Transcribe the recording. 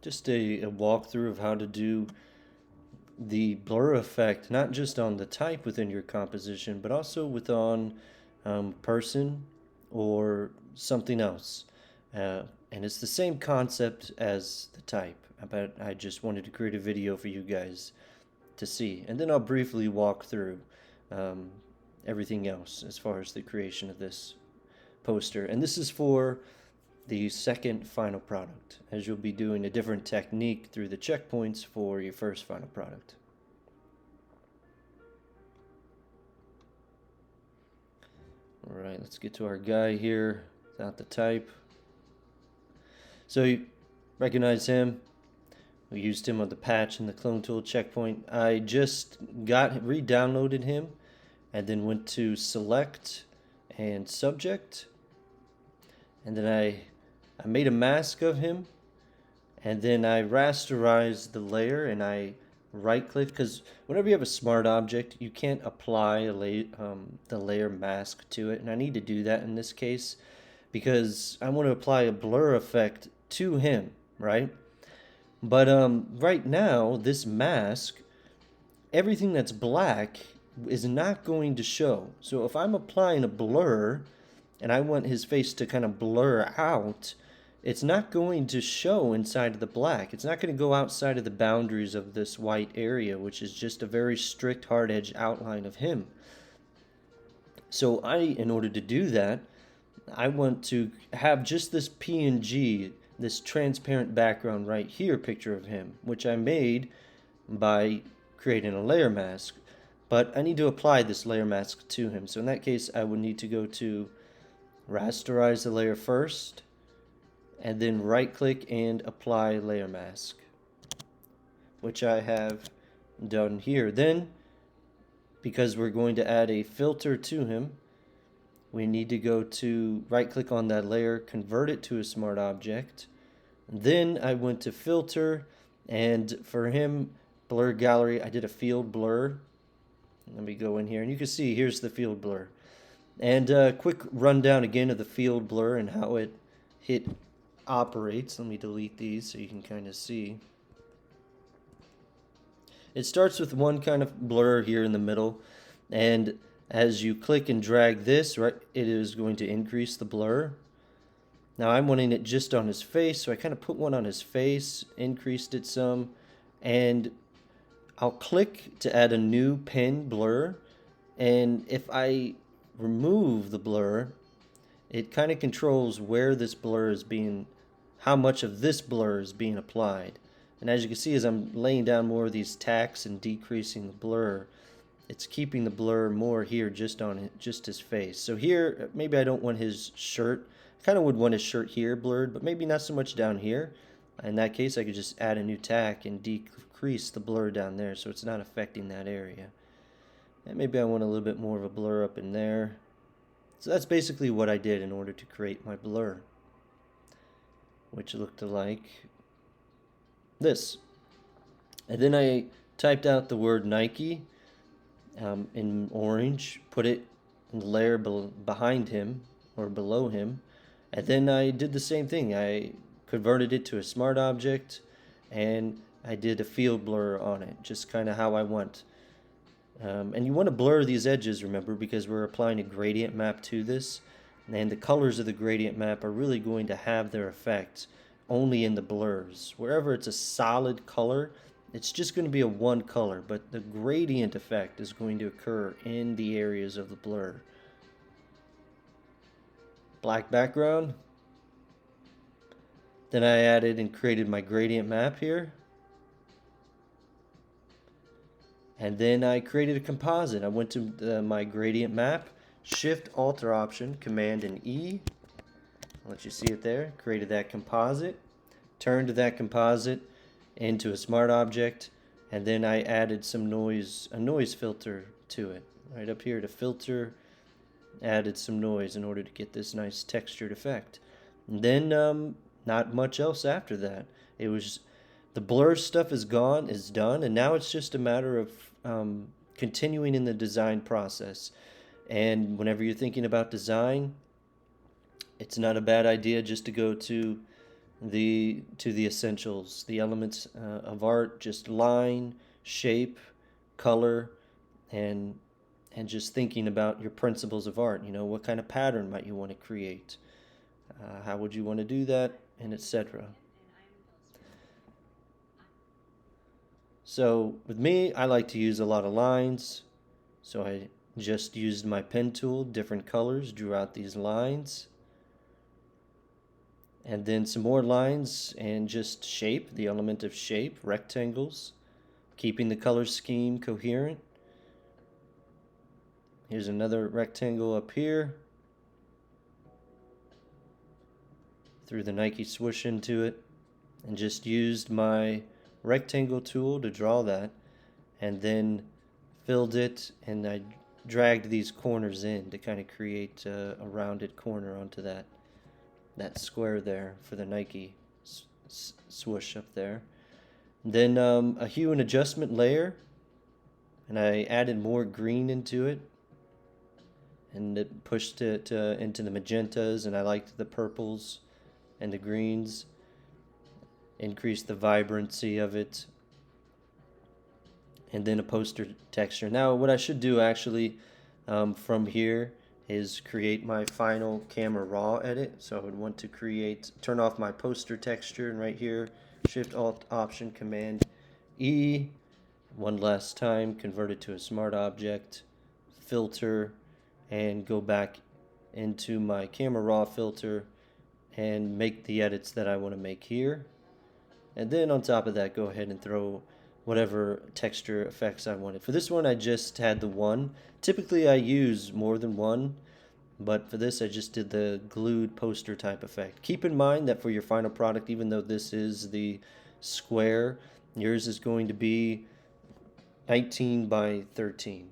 just a walkthrough of how to do the blur effect, not just on the type within your composition, but also with on person or something else. And it's the same concept as the type, but I just wanted to create a video for you guys to see. And then I'll briefly walk through um, everything else as far as the creation of this poster. And this is for the second final product, as you'll be doing a different technique through the checkpoints for your first final product. Alright, let's get to our guy here without the type. So you recognize him. We used him on the patch and the clone tool checkpoint. I just re-downloaded him and then went to select and subject, and then I made a mask of him, and then I rasterized the layer, and I right click, because whenever you have a smart object you can't apply the layer mask to it, and I need to do that in this case because I want to apply a blur effect to him, right? But right now this mask, everything that's black is not going to show. So if I'm applying a blur and I want his face to kind of blur out, it's not going to show inside of the black. It's not going to go outside of the boundaries of this white area, which is just a very strict hard edge outline of him. So in order to do that, I want to have just this PNG, this transparent background right here picture of him, which I made by creating a layer mask. But I need to apply this layer mask to him. So in that case, I would need to go to rasterize the layer first, and then right click and apply layer mask, which I have done here. Then, because we're going to add a filter to him, we need to go to right click on that layer, convert it to a smart object. Then I went to filter, and for him, blur gallery, I did a field blur. Let me go in here, and you can see here's the field blur. And a quick rundown again of the field blur and how it operates. Let me delete these so you can kind of see. It starts with one kind of blur here in the middle, and as you click and drag this, right, it is going to increase the blur. Now I'm wanting it just on his face, so I kind of put one on his face, increased it some, and I'll click to add a new pen blur, and if I remove the blur, it kind of controls where this blur is being, how much of this blur is being applied. And as you can see, as I'm laying down more of these tacks and decreasing the blur, it's keeping the blur more here just on just his face. So here, maybe I don't want his shirt. I kind of would want his shirt here blurred, but maybe not so much down here. In that case, I could just add a new tack and decrease the blur down there so it's not affecting that area. And maybe I want a little bit more of a blur up in there. So that's basically what I did in order to create my blur, which looked like this. And then I typed out the word Nike in orange, put it in the layer behind him or below him, and then I did the same thing. I converted it to a smart object, and I did a field blur on it, just kind of how I want. And you want to blur these edges, remember, because we're applying a gradient map to this, and the colors of the gradient map are really going to have their effect only in the blurs. Wherever it's a solid color, it's just going to be a one color, but the gradient effect is going to occur in the areas of the blur. Black background. Then I added and created my gradient map here. And then I created a composite. I went to my gradient map, Shift, Alt, or Option, Command, and E. I'll let you see it there. Created that composite. Turned that composite into a smart object. And then I added some noise, a noise filter to it. Right up here to filter, added some noise in order to get this nice textured effect. And then not much else after that. It was the blur stuff is gone, is done, and now it's just a matter of continuing in the design process. And whenever you're thinking about design, it's not a bad idea just to go to to the essentials, the elements of art, just line, shape, color, and just thinking about your principles of art. You know, what kind of pattern might you want to create? How would you want to do that? And etc. So with me, I like to use a lot of lines. So I just used my pen tool, different colors, drew out these lines. And then some more lines and just shape, the element of shape, rectangles, keeping the color scheme coherent. Here's another rectangle up here. Threw the Nike swoosh into it and just used my rectangle tool to draw that, and then filled it, and I dragged these corners in to kind of create a rounded corner onto that square there for the Nike swoosh up there. Then a hue and adjustment layer, and I added more green into it, and it pushed it into the magentas, and I liked the purples and the greens, increased the vibrancy of it. And then a poster texture. Now what I should do actually from here is create my final Camera Raw edit. So I would want to turn off my poster texture, and right here, Shift Alt Option Command E, one last time, convert it to a smart object, filter, and go back into my Camera Raw filter and make the edits that I want to make here. And then on top of that, go ahead and throw whatever texture effects I wanted. For this one, I just had the one. Typically, I use more than one, but for this, I just did the glued poster type effect. Keep in mind that for your final product, even though this is the square, yours is going to be 19 by 13.